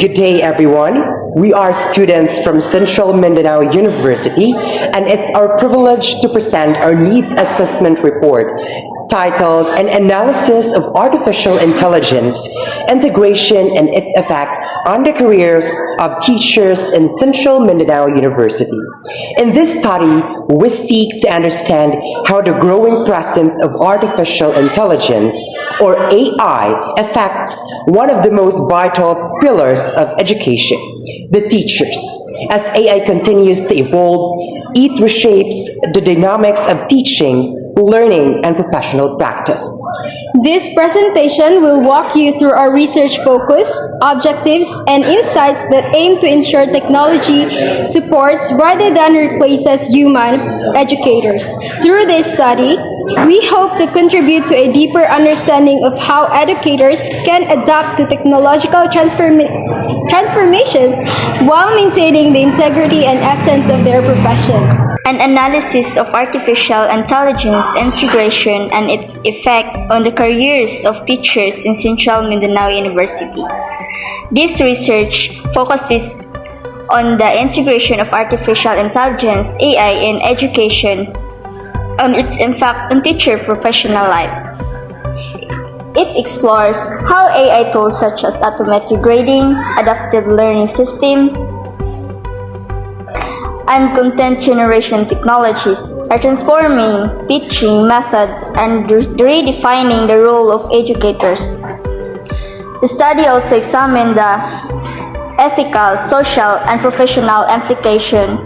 Good day, everyone. We are students from Central Mindanao University, and it's our privilege to present our needs assessment report titled An Analysis of Artificial Intelligence, Integration and its Effect on the Careers of Teachers in Central Mindanao University. In this study, we seek to understand how the growing presence of artificial intelligence, or AI, affects one of the most vital pillars of education, the teachers. As AI continues to evolve, it reshapes the dynamics of teaching, learning, and professional practice. This presentation will walk you through our research focus, objectives, and insights that aim to ensure technology supports rather than replaces human educators. Through this study, we hope to contribute to a deeper understanding of how educators can adapt to technological transformations while maintaining the integrity and essence of their profession. An analysis of artificial intelligence integration and its effect on the careers of teachers in Central Mindanao University. This research focuses on the integration of artificial intelligence (AI) in education and its impact on teacher professional lives. It explores how AI tools such as automatic grading, adaptive learning system, and content generation technologies are transforming teaching method and redefining the role of educators. The study also examined the ethical, social, and professional implication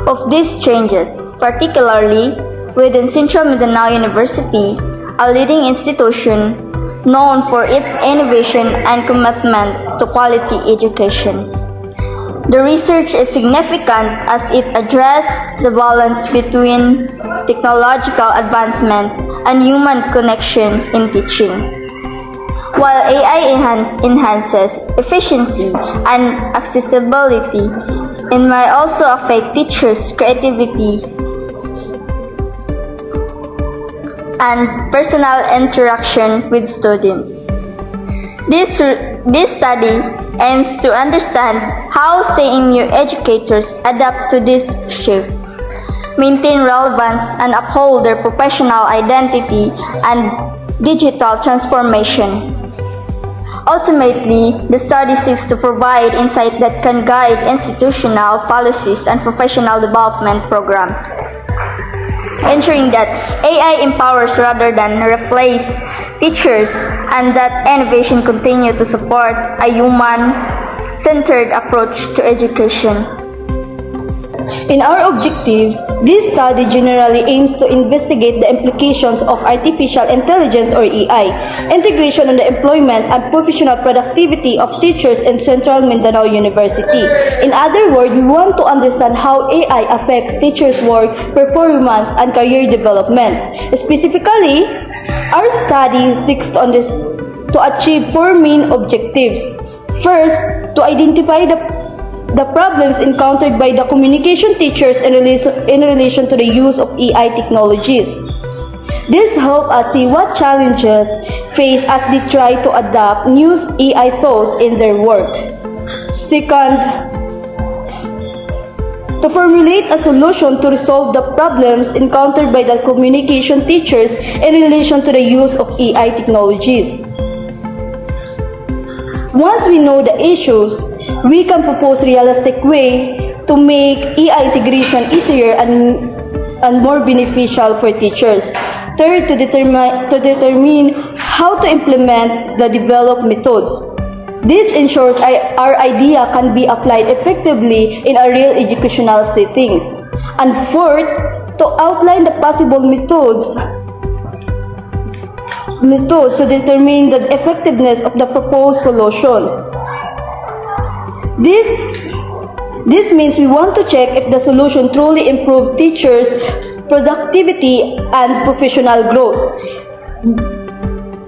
of these changes, particularly within Central Mindanao University, a leading institution known for its innovation and commitment to quality education. The research is significant as it addresses the balance between technological advancement and human connection in teaching. While AI enhances efficiency and accessibility, it may also affect teachers' creativity and personal interaction with students. This study aims to understand how CMU educators adapt to this shift, maintain relevance, and uphold their professional identity and digital transformation. Ultimately, the study seeks to provide insight that can guide institutional policies and professional development programs, ensuring that AI empowers rather than replace teachers and that innovation continue to support a human-centered approach to education. In our objectives, this study generally aims to investigate the implications of artificial intelligence or AI, integration on the employment and professional productivity of teachers in Central Mindanao University. In other words, we want to understand how AI affects teachers' work, performance, and career development. Specifically, our study seeks to achieve four main objectives. First, to identify the problems encountered by the communication teachers in relation to the use of AI technologies. This helps us see what challenges face as they try to adapt new AI tools in their work. Second, to formulate a solution to resolve the problems encountered by the communication teachers in relation to the use of AI technologies. Once we know the issues, we can propose realistic way to make AI integration easier and more beneficial for teachers. Third, to determine how to implement the developed methods. This ensures our idea can be applied effectively in a real educational settings. And fourth, to outline the possible methods to determine the effectiveness of the proposed solutions. This means we want to check if the solution truly improves teachers' productivity and professional growth.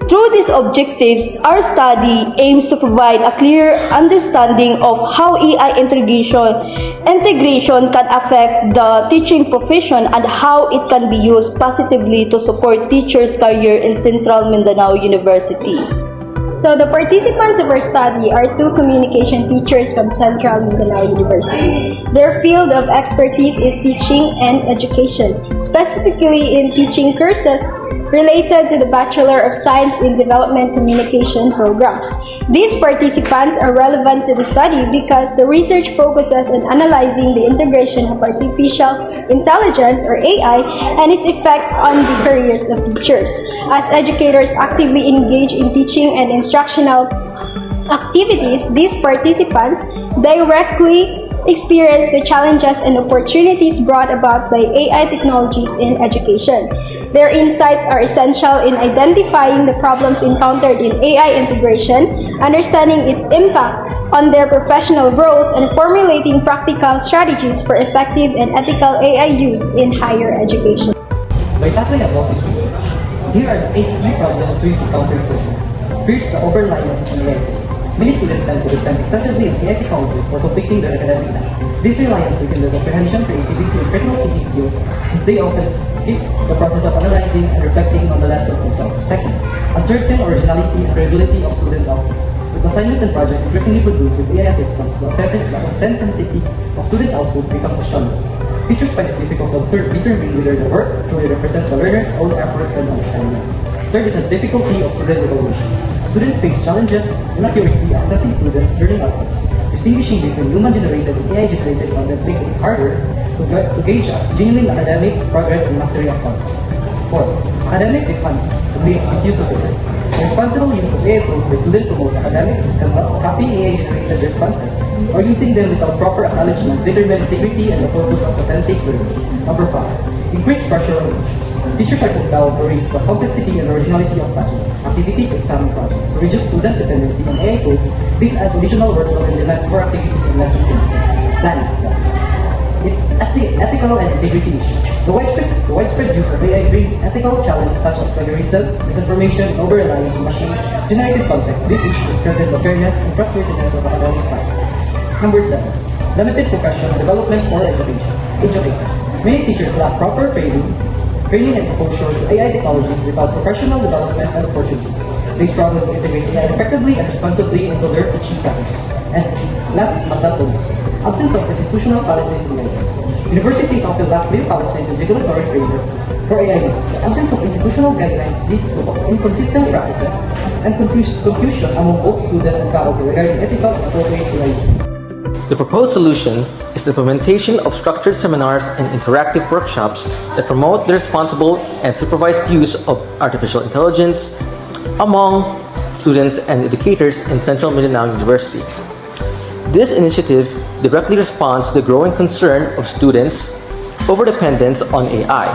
Through these objectives, our study aims to provide a clear understanding of how AI integration can affect the teaching profession and how it can be used positively to support teachers' career in Central Mindanao University. So the participants of our study are two communication teachers from Central Mindanao University. Their field of expertise is teaching and education, specifically in teaching courses related to the Bachelor of Science in Development Communication program. These participants are relevant to the study because the research focuses on analyzing the integration of artificial intelligence or AI and its effects on the careers of teachers. As educators actively engage in teaching and instructional activities, these participants directly experience the challenges and opportunities brought about by AI technologies in education. Their insights are essential in identifying the problems encountered in AI integration, understanding its impact on their professional roles, and formulating practical strategies for effective and ethical AI use in higher education. By tackling about this research, here are the 8 key problems we encounter so far. First, the over-reliance on AI tools. Many students tend to depend excessively on AI technologies for completing their academic tasks. This reliance weakens their comprehension, creativity, and critical thinking skills, since they often skip the process of analyzing and reflecting on the lessons themselves. Second, uncertain originality and variability of student outputs. With assignment and project increasingly produced with AI assistance, the authenticity of student output becomes questionable. Teachers find it difficult to determine whether the work truly represents the learner's own effort and understanding. Third is the difficulty of student evaluation. Students face challenges in accurately assessing students' learning outcomes. Distinguishing between human-generated and AI-generated content makes it harder to gauge genuine academic progress and mastery of concepts. Fourth, academic misconduct, misuse of AI. The responsible use of AI tools by students promotes academic misconduct, copying AI-generated responses, or using them without proper acknowledgement determine integrity and the purpose of authentic learning. Number 5, increased pressure on teachers. Teachers are compelled to raise the complexity and originality of classroom activities, exam projects. To reduce student dependency on AI tools, this adds additional workload and demands more activity and lesson planning. Ethical and integrity issues. The widespread use of AI brings ethical challenges such as plagiarism, misinformation, and over-reliance on machine-generated context. These issues threaten the fairness and trustworthiness of academic classes. Number 7. Limited professional development for educators. Many teachers lack proper training and exposure to AI technologies without professional development and opportunities. They struggle to integrate AI effectively and responsibly into their teaching strategies. And last but not least, absence of institutional policies and guidelines. Universities often lack clear policies and regulatory frameworks for AI use. The absence of institutional guidelines leads to inconsistent practices and confusion among both students and faculty regarding ethical and appropriate AI use. The proposed solution is the implementation of structured seminars and interactive workshops that promote the responsible and supervised use of artificial intelligence among students and educators in Central Mindanao University. This initiative directly responds to the growing concern of students over dependence on AI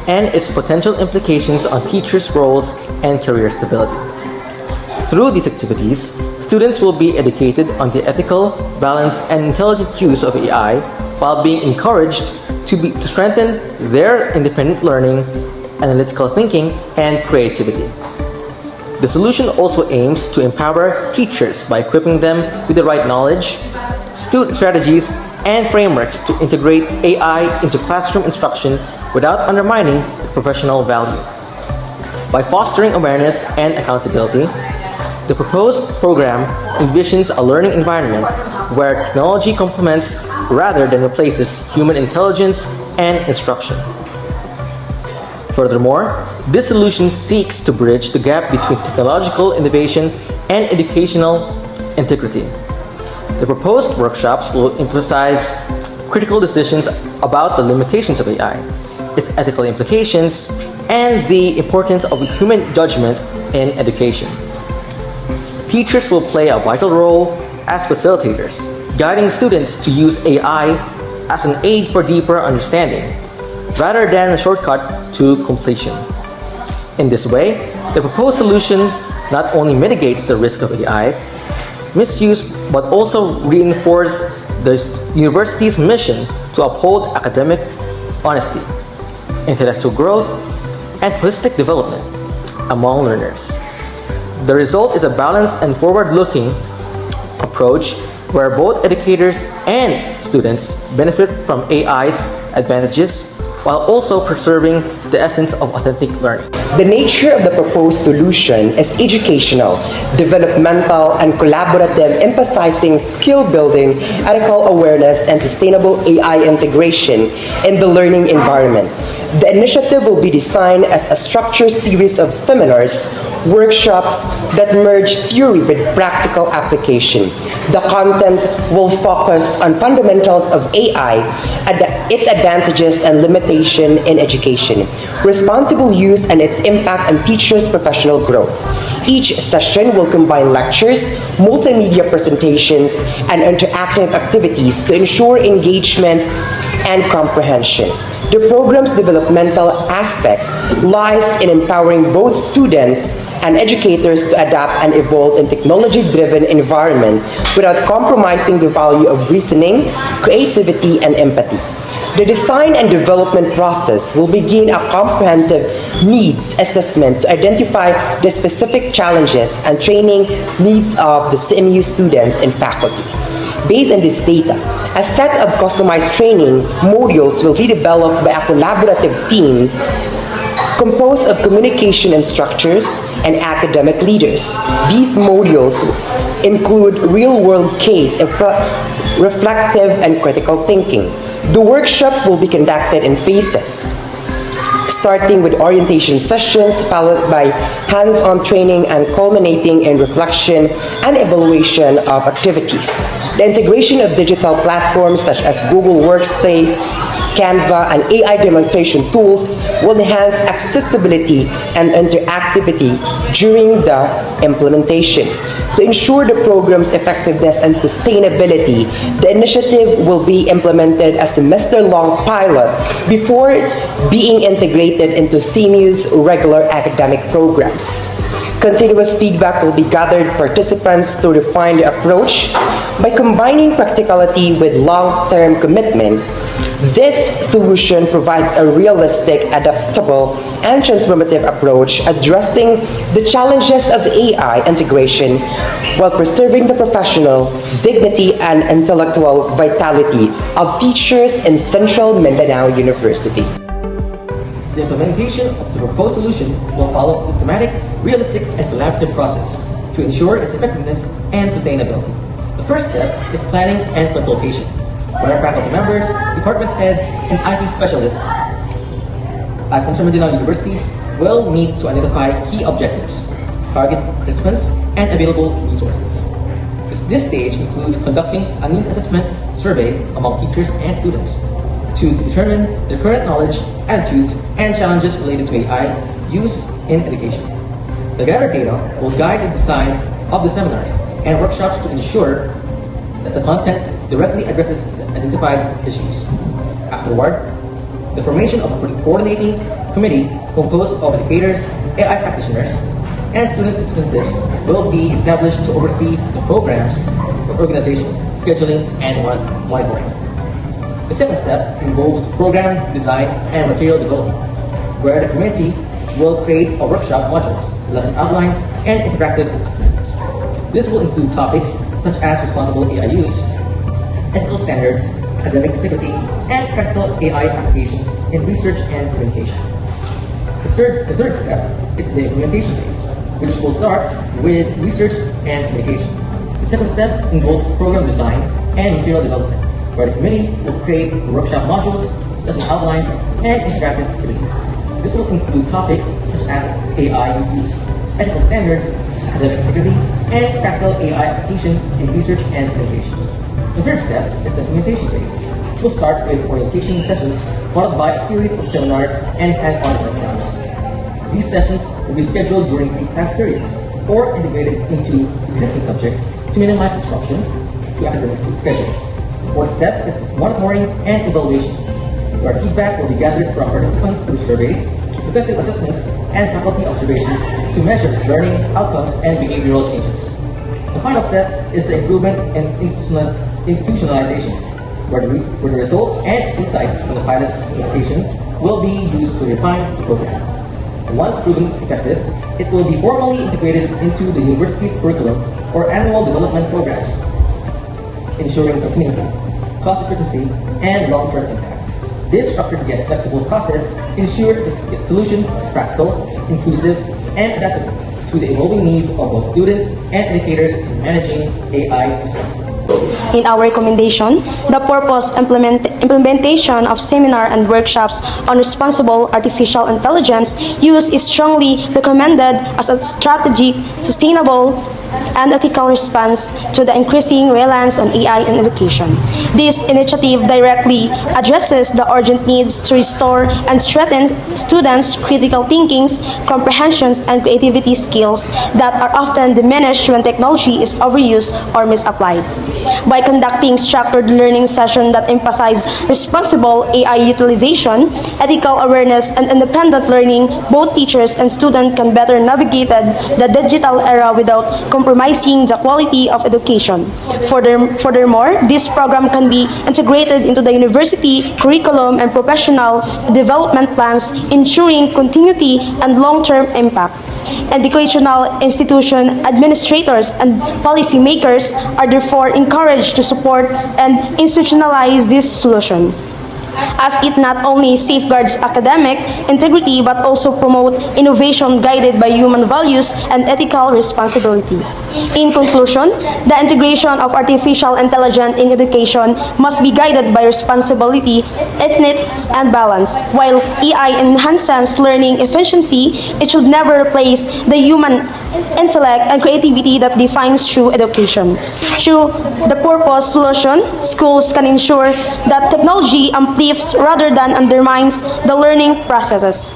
and its potential implications on teachers' roles and career stability. Through these activities, students will be educated on the ethical, balanced, and intelligent use of AI while being encouraged to strengthen their independent learning, analytical thinking, and creativity. The solution also aims to empower teachers by equipping them with the right knowledge, strategies, and frameworks to integrate AI into classroom instruction without undermining the professional value. By fostering awareness and accountability, the proposed program envisions a learning environment where technology complements rather than replaces human intelligence and instruction. Furthermore, this solution seeks to bridge the gap between technological innovation and educational integrity. The proposed workshops will emphasize critical decisions about the limitations of AI, its ethical implications, and the importance of human judgment in education. Teachers will play a vital role as facilitators, guiding students to use AI as an aid for deeper understanding, rather than a shortcut to completion. In this way, the proposed solution not only mitigates the risk of AI misuse, but also reinforces the university's mission to uphold academic honesty, intellectual growth, and holistic development among learners. The result is a balanced and forward-looking approach where both educators and students benefit from AI's advantages while also preserving the essence of authentic learning. The nature of the proposed solution is educational, developmental, and collaborative, emphasizing skill building, ethical awareness, and sustainable AI integration in the learning environment. The initiative will be designed as a structured series of seminars, workshops that merge theory with practical application. The content will focus on fundamentals of AI, its advantages and limitation in education, responsible use and its impact on teachers' professional growth. Each session will combine lectures, multimedia presentations, and interactive activities to ensure engagement and comprehension. The program's developmental aspect lies in empowering both students and educators to adapt and evolve in technology-driven environment without compromising the value of reasoning, creativity, and empathy. The design and development process will begin a comprehensive needs assessment to identify the specific challenges and training needs of the CMU students and faculty. Based on this data, a set of customized training modules will be developed by a collaborative team composed of communication instructors and academic leaders. These modules include real-world case, reflective, and critical thinking. The workshop will be conducted in phases, starting with orientation sessions, followed by hands-on training, and culminating in reflection and evaluation of activities. The integration of digital platforms such as Google Workspace, Canva, and AI demonstration tools will enhance accessibility and interactivity during the implementation. To ensure the program's effectiveness and sustainability, the initiative will be implemented as a semester-long pilot before being integrated into CMU's regular academic programs. Continuous feedback will be gathered participants to refine the approach by combining practicality with long-term commitment. This solution provides a realistic, adaptable, and transformative approach addressing the challenges of AI integration while preserving the professional dignity and intellectual vitality of teachers in Central Mindanao University. The implementation of the proposed solution will follow a systematic, realistic, and collaborative process to ensure its effectiveness and sustainability. The first step is planning and consultation, where faculty members, department heads, and IT specialists at Central Mindanao University will meet to identify key objectives, target participants, and available resources. This stage includes conducting a needs assessment survey among teachers and students to determine their current knowledge, attitudes, and challenges related to AI use in education. The gathered data will guide the design of the seminars and workshops to ensure that the content directly addresses the identified issues. Afterward, the formation of a coordinating committee composed of educators, AI practitioners, and student representatives will be established to oversee the programs, organization, scheduling, and monitoring. The second step involves program design and material development, where the committee will create a workshop modules, lesson outlines, and interactive activities. This will include topics such as responsible AI use, ethical standards, academic integrity, and practical AI applications in research and communication. The third step is the implementation phase, which will start with research and communication. The second step involves program design and material development, where the committee will create workshop modules, lesson outlines, and interactive activities. This will include topics such as AI use, ethical standards, academic integrity, and practical AI application in research and communication. The third step is the implementation phase, which will start with orientation sessions, followed by a series of seminars and hands-on workshops. These sessions will be scheduled during class periods or integrated into existing subjects to minimize disruption to academic schedules. The fourth step is monitoring and evaluation, where feedback will be gathered from participants through surveys, effective assessments, and faculty observations to measure learning outcomes and behavioral changes. The final step is the improvement and institutionalization, where the results and insights from the pilot implementation will be used to refine the program. Once proven effective, it will be formally integrated into the university's curriculum or annual development programs, ensuring continuity, cost efficiency, and long-term impact. This structured yet flexible process ensures the solution is practical, inclusive, and adaptable to the evolving needs of both students and educators in managing AI responsibly. In our recommendation, the implementation of seminar and workshops on responsible artificial intelligence use is strongly recommended as a strategic, sustainable, and ethical response to the increasing reliance on AI in education. This initiative directly addresses the urgent needs to restore and strengthen students' critical thinking, comprehensions, and creativity skills that are often diminished when technology is overused or misapplied. By conducting structured learning sessions that emphasize responsible AI utilization, ethical awareness, and independent learning, both teachers and students can better navigate the digital era without compromising the quality of education. Furthermore, this program can be integrated into the university curriculum and professional development plans, ensuring continuity and long-term impact. Educational institution administrators and policymakers are therefore encouraged to support and institutionalize this solution, as it not only safeguards academic integrity but also promotes innovation guided by human values and ethical responsibility. In conclusion, the integration of artificial intelligence in education must be guided by responsibility, ethics, and balance. While AI enhances learning efficiency, it should never replace the human intellect and creativity that defines true education. Through the purpose solution, schools can ensure that technology uplifts rather than undermines the learning processes.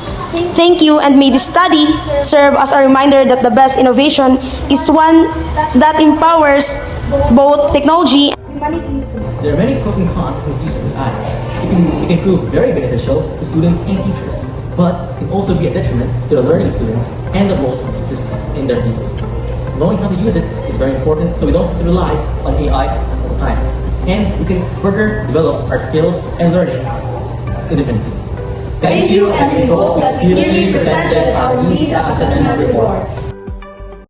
Thank you, and may this study serve as a reminder that the best innovation is one that empowers both technology and humanity. There are many pros and cons of use of AI. It can prove very beneficial to students and teachers, but it can also be a detriment to the learning of students and the roles of teachers in their field. Knowing how to use it is very important so we don't have to rely on AI at all times. And we can further develop our skills and learning independently. Thank you, and we hope that clearly presented